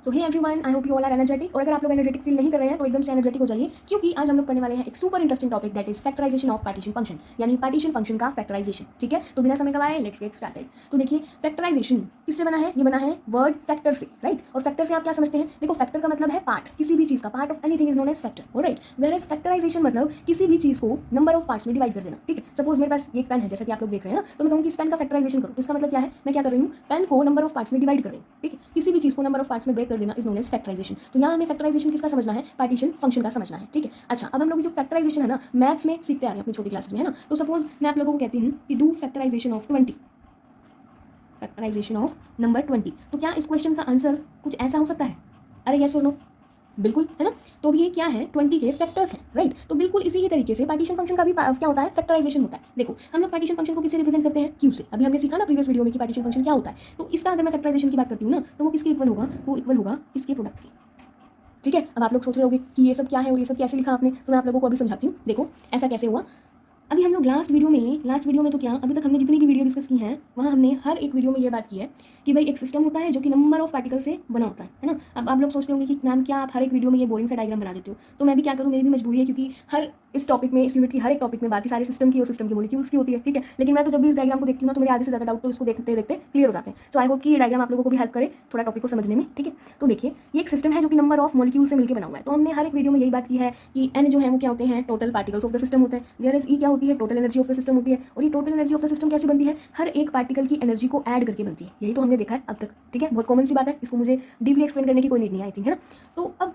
So hey everyone, I hope you all are energetic. और अगर आप लोग एनर्जेटिक फील नहीं कर रहे हैं तो एकदम से एनर्जेटिक हो जाइए, क्योंकि आज हम लोग पढ़ने वाले हैं एक super interesting topic, that is factorisation of partition function, यानी पार्टीशन फंक्शन का फैक्टराइजेशन। ठीक है, तो बिना समय गवाए लेट्स गेट स्टार्टेड। तो देखिए, फैक्टराइजेशन किससे बना है? ये बना है वर्ड फैक्टर से, राइट। और फैक्टर से आप क्या समझते हैं? देखो, फैक्टर का मतलब है पार्ट, किसी भी चीज का part of anything is known as factor, alright. Whereas factorisation मतलब किसी भी चीज को नंबर ऑफ पार्ट्स में डिवाइड कर देना। ठीक है, सपोज मेरे पास एक पेन है, जैसा कि आप लोग देख रहे हैं ना, तो मैं कहूँ कि इस पेन का फैक्टराइजेशन करो, तो इसका मतलब क्या है? मैं क्या कर रही हूँ? पेन को नंबर ऑफ पार्ट्स में डिवाइड कर रही हूँ। ठीक है, किसी भी चीज को नंबर ऑफ पार्ट्स में ब्रेक कर देना इज नोन एज फैक्टराइजेशन। तो यहाँ हमें फैक्टराइजेशन किसका समझना है? पार्टीशन फंक्शन का समझना है। ठीक है, अच्छा, अब हम लोग जो फैक्टराइजेशन है ना, मैथ्स में सीखते आ रहे हैं अपनी छोटी क्लासेस में, है ना। तो सपोज मैं आप लोगों को कहती हूँ कि do factorisation of 20, factorisation of number 20, तो क्या इस क्वेश्चन का आंसर कुछ ऐसा हो सकता है? अरे यस और नो? बिल्कुल, है ना। तो ये क्या है? 20 के फैक्टर्स हैं, राइट। तो बिल्कुल इसी ही तरीके से पार्टीशन फंक्शन का भी क्या होता है? फैक्टराइजेशन होता है। देखो, हम लोग पार्टीशन फंक्शन को किससे रिप्रेजेंट करते हैं? क्यू से। अभी हमने सीखा ना प्रीवियस वीडियो में कि पार्टीशन फंक्शन क्या होता है। तो इसका अगर मैं फैक्टराइजेशन की बात करती हूँ ना, तो वो किसके इक्वल होगा? वो इक्वल होगा इसके प्रोडक्ट के। ठीक है, अब आप लोग सोच रहे होंगे कि ये सब क्या है और ये सब कैसे लिखा आपने, तो मैं आप लोगों को अभी समझाती हूँ। देखो, ऐसा कैसे हुआ। अभी हम लोग लास्ट वीडियो में तो क्या, अभी तक हमने जितनी भी वीडियो डिस्कस की हैं, वहाँ हमने हर एक वीडियो में ये बात की है कि भाई एक सिस्टम होता है जो कि नंबर ऑफ पार्टिकल से बना होता है ना। अब आप लोग सोचते होंगे कि मैम क्या आप हर एक वीडियो में ये बोरिंग सा डायग्राम बना देते हो, तो मैं भी क्या करूँ, मेरी भी मजबूरी है, क्योंकि हर इस टॉपिक में, इस यूनिट की हर एक टॉपिक में बाकी सारे सिस्टम की और सिस्टम की मॉलिक्यूल्स की होती है। ठीक है, लेकिन मैं तो जब भी इस डायग्राम को देखती हूँ ना, तो मेरे आधे से ज़्यादा डाउट तो इसको देखते देखते क्लियर हो जाते हैं। सो आई होप कि ये डायग्राम आप लोगों को भी हेल्प करे थोड़ा टॉपिक को समझने में। ठीक है, तो देखिए, ये एक सिस्टम है जो कि नंबर ऑफ मॉलिक्यूल से मिलकर बना हुआ है। तो हमने हर एक वीडियो में यही बात की है कि एन जो है वो क्या होते हैं? Total particles of the system होते हैं। वेयर एज ई क्या होती है? Total energy of the system होती है। और ये total energy of the system कैसे बनती है? हर एक पार्टिकल की एनर्जी को ऐड करके बनती है। यही तो हमने देखा है अब तक। ठीक है, बहुत कॉमन सी बात है, इसको मुझे डीपली एक्सप्लेन करने की कोई नीड नहीं आई थिंक, है ना। तो अब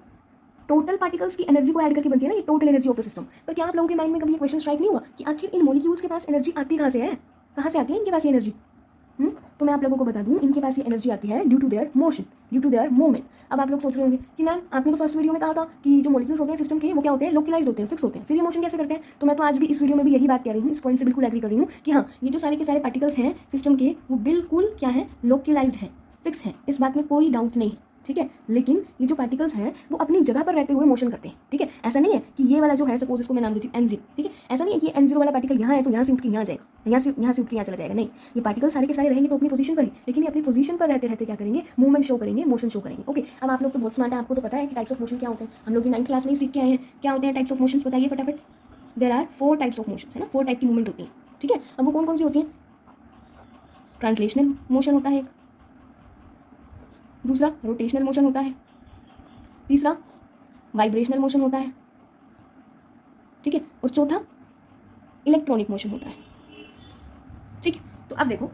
टोटल पार्टिकल्स की एनर्जी को ऐड करके बनती है ना ये total energy of the system. पर क्या आप लोगों के माइंड में कभी ये क्वेश्चन स्ट्राइक नहीं हुआ कि आखिर इन मॉलिक्यूल्स के पास एनर्जी आती कहाँ से है? कहाँ से आती है इनके पास ये एनर्जी? तो मैं आप लोगों को बता दूं, इनके पास ये एनर्जी आती है due to their motion, due to their movement. अब आप लोग सोच रहे होंगे कि मैम आपने तो फर्स्ट वीडियो में कहा था कि जो मॉलिक्यूल्स होते हैं सिस्टम के, वो क्या होते हैं? लोकलाइज्ड होते हैं, फिक्स होते हैं, फिर ये मोशन कैसे करते हैं? तो मैं तो आज भी इस वीडियो में भी यही बात कह रही हूँ, इस पॉइंट से बिल्कुल एग्री कर रही हूँ कि हाँ, ये जो सारे के सारे पार्टिकल्स हैं सिस्टम के, वो बिल्कुल क्या है? लोकलाइज्ड है, फिक्स है, इस बात में कोई डाउट नहीं है। ठीक है, लेकिन ये जो पार्टिकल्स हैं वो अपनी जगह पर रहते हुए मोशन करते हैं। ठीक है, ऐसा नहीं है कि ये वाला जो है, सपोज इसको मैं नाम देती हूँ N0। ठीक है, ऐसा नहीं है कि N0 वाला पार्टिकल यहाँ है तो यहाँ से उठ के यहाँ जाएगा, यहाँ से उठ के यहाँ चला जाएगा। नहीं, ये पार्टिकल सारे के सारे रहेंगे तो अपनी पोजीशन पर ही, लेकिन ये अपनी पोजीशन पर रहते रहते क्या करेंगे? मूवमेंट शो करेंगे, मोशन शो करेंगे। ओके, अब आप लोग तो बहुत स्मार्ट है, आपको तो पता है कि टाइप्स ऑफ मोशन क्या होते हैं। हम लोग 9th क्लास में ही सीख के आए हैं। क्या होते हैं टाइप्स ऑफ मोशंस? बताइए फटाफट। There are 4 types of motions, है ना। 4 टाइप की मूवमेंट होती है। ठीक है, अब वो कौन कौन सी होती है? ट्रांसलेशनल मोशन होता है एक, दूसरा रोटेशनल मोशन होता है, तीसरा वाइब्रेशनल मोशन होता है, ठीक है, और चौथा इलेक्ट्रॉनिक मोशन होता है। ठीक है, तो अब देखो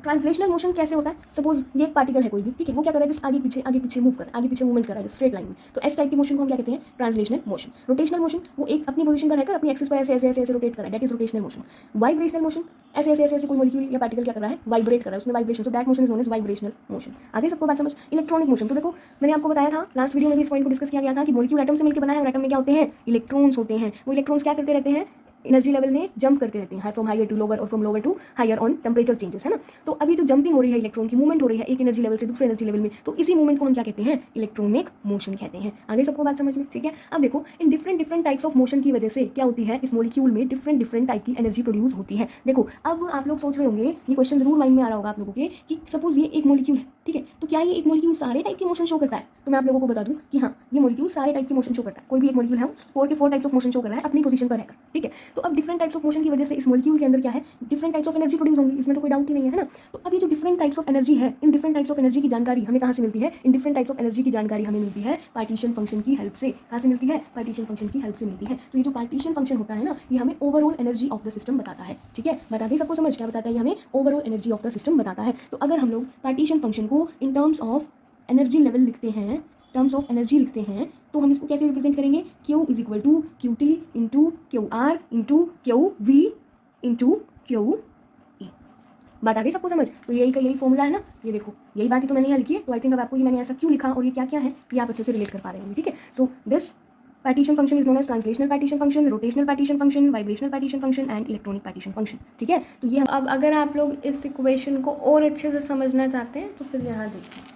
ट्रांसलेशनल मोशन कैसे होता है। सपोज ये एक पार्टिकल है कोई भी, ठीक है, वो क्या कर रहा है? जस्ट आगे पीछे मूव कर रहा है, आगे पीछे मूवमेंट कर रहा है स्ट्रेट लाइन में, तो एस टाइप की मोशन को हम क्या कहते हैं? Translational motion. रोटेशनल मोशन, वो एक अपनी पोजीशन पर रहकर अपनी एक्सिस पर ऐसे ऐसे ऐसे ऐसे रोटेट कर रहा है, that is rotational motion. Vibrational motion, ऐसे ऐसे ऐसे ऐसे कोई मॉलिक्यूल या पार्टिकल क्या कर रहा है? वाइब्रेट कर रहा है, उसमें vibration, so that motion is known as vibrational motion. आगे सबको बात समझ। इलेक्ट्रॉनिक मोशन, तो देखो मैंने आपको बताया था लास्ट वीडियो में भी इस पॉइंट को डिस्कस किया गया था कि मॉलिक्यूल एटम से मिलकर बना है, और एटम में क्या होते हैं? इलेक्ट्रॉन्स होते हैं। वो इलेक्ट्रॉन्स क्या करते रहते हैं? एनर्जी लेवल में जंप करते रहते हैं, फ्रॉम हायर टू लोअर और from lower to higher on temperature changes, है ना। तो अभी जो जंपिंग हो रही है, इलेक्ट्रॉन की मूवमेंट हो रही है एक एनर्जी लेवल से दूसरे एनर्जी लेवल में, तो इसी मूवमेंट को हम क्या कहते हैं? इलेक्ट्रॉनिक मोशन कहते हैं। आगे सबको बात समझ में? ठीक है, अब देखो in different types of motion की वजह से क्या होती है? इस मॉलिक्यूल में डिफरेंट टाइप की एनर्जी प्रोड्यूस होती है। देखो, अब आप लोग सोच रहे होंगे, ये क्वेश्चन जरूर माइंड में आ रहा होगा आप लोगों के, कि सपोज ये एक मॉलिक्यूल है, ठीक है, तो क्या ये एक मॉलिक्यूल सारे टाइप की मोशन शो करता है? तो मैं आप लोगों को बता दूं कि हाँ, ये मॉलिक्यूल सारे टाइप की मोशन शो करता है। कोई भी एक मॉलिक्यूल है, 4 के 4 टाइप्स ऑफ मोशन शो कर रहा है अपनी पोजीशन पर रहकर। ठीक है, तो अब डिफरेंट टाइप्स ऑफ मोशन की वजह से इस मॉलिक्यूल के अंदर क्या है? Different types of energy produce होंगी, इसमें तो कोई डाउट ही नहीं है ना। तो अब ये जो डिफरेंट टाइप्स ऑफ एनर्जी है, in different types of energy की जानकारी हमें कहाँ से मिलती है? In different types of energy की जानकारी हमें मिलती है पार्टीशन फंक्शन की हेल्प से। कहाँ से मिलती है? पार्टीशन फंक्शन की हेल्प से मिलती है। तो ये जो पार्टीशन फंक्शन होता है ना, ये हमें overall energy of the system बताता है। ठीक है, बता दें सबको समझ, क्या बताता है? ये हमें overall energy of the system बताता है। तो अगर हम लोग पार्टीशन फंक्शन को in terms of energy level लिखते हैं, टर्म्स ऑफ एनर्जी लिखते हैं, तो हम इसको कैसे रिप्रेजेंट करेंगे? Q is equal to Q T into Q R into Q V into Q E. बात आ गई सबको समझ? तो यही का यही फॉर्मूला है ना, ये देखो यही बात ही तो मैंने यहाँ लिखी है। तो आई थिंक अब आपको ये मैंने ऐसा क्यों लिखा और ये क्या क्या है ये आप अच्छे से रिलेट कर पा रहे होंगे। ठीक है, so this partition function is known as translational partition function, rotational partition function, vibrational partition function and electronic partition function. ठीक है, तो ये अब अगर आप लोग इस इक्वेशन को और अच्छे से समझना चाहते हैं तो फिर यहाँ देखिए,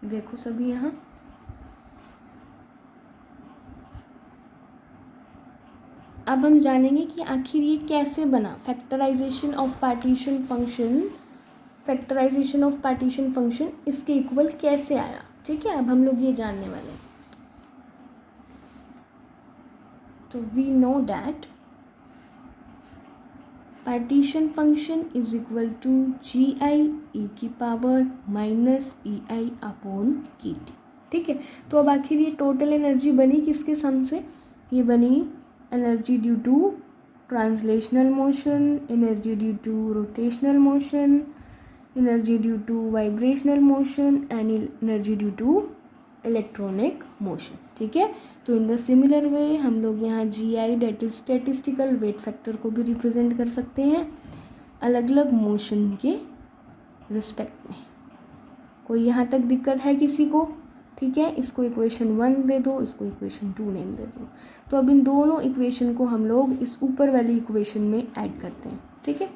देखो सभी यहाँ अब हम जानेंगे कि आखिर ये कैसे बना। Factorisation of partition function, factorisation of partition function इसके इक्वल कैसे आया, ठीक है। अब हम लोग ये जानने वाले हैं। तो we know that partition function is equal to G I E की power minus E I upon K T, ठीक है। तो अब आखिर ये टोटल एनर्जी बनी किसके सम से, ये बनी energy due to translational motion, energy due to rotational motion, energy due to vibrational motion and energy due to electronic motion, ठीक है। तो इन द सिमिलर वे हम लोग यहाँ G I that is statistical weight factor को भी represent कर सकते हैं अलग अलग मोशन के रिस्पेक्ट में। कोई यहाँ तक दिक्कत है किसी को, ठीक है। इसको इक्वेशन 1 दे दो, इसको इक्वेशन 2 नेम दे दो। तो अब इन दोनों इक्वेशन को हम लोग इस ऊपर वाली इक्वेशन में ऐड करते हैं, ठीक है।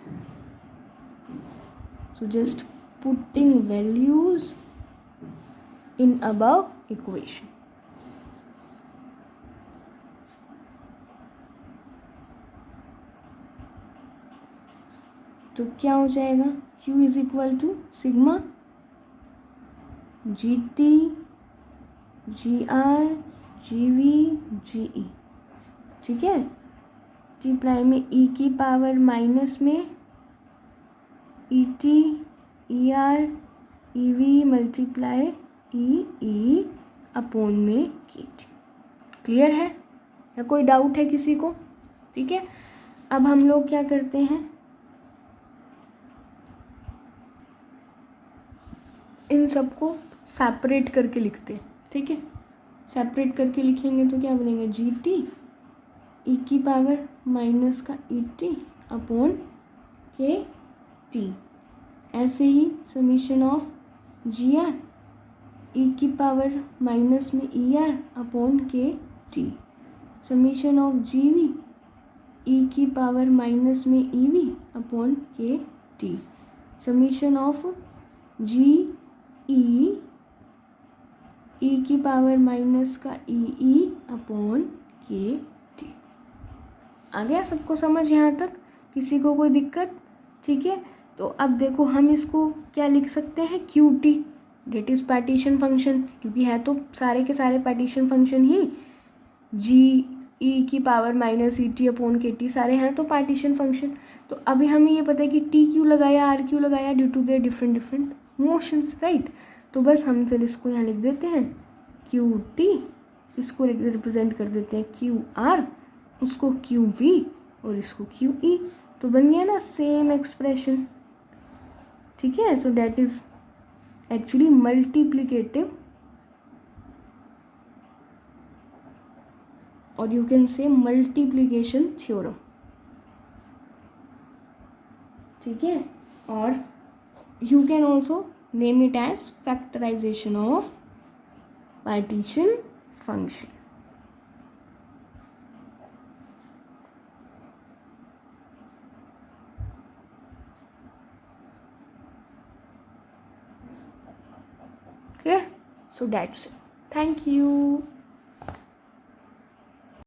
So just putting values in above equation. तो क्या हो जाएगा, Q is equal to sigma G T G R G V G E, ठीक है। मल्टीप्लाई में ई की पावर माइनस में E T E R E V multiply E upon में के टी। क्लियर है या कोई डाउट है किसी को, ठीक है। अब हम लोग क्या करते हैं, इन सबको सेपरेट करके लिखते हैं, ठीक है। सेपरेट करके लिखेंगे तो क्या बनेगा, जी टी ई की पावर माइनस का E T upon K T. ऐसे ही summation of G R E की पावर माइनस में E R upon K T, summation of G V E की पावर माइनस में E V upon K T, summation of G E की power minus का ई upon K T. आ गया सबको समझ यहाँ तक, किसी को कोई दिक्कत, ठीक है। तो अब देखो हम इसको क्या लिख सकते हैं, Q T that is partition function, क्योंकि है तो सारे के सारे पार्टीशन फंक्शन ही, जी ई की पावर माइनस ई टी अपॉन के टी सारे हैं तो पार्टीशन फंक्शन। तो अभी हमें ये पता है कि टी क्यू लगाया आर क्यू लगाया due to their different different motions, right. तो बस हम फिर इसको यहाँ लिख देते हैं क्यू टी, इसको रिप्रेजेंट कर देते हैं क्यू आर, उसको क्यू वी और इसको क्यू ई। तो बन गया ना सेम एक्सप्रेशन, ठीक है। So that is actually multiplicative और you can say multiplication theorem, ठीक है। और you can also name it as factorization of partition function. Okay, so that's it. Thank you.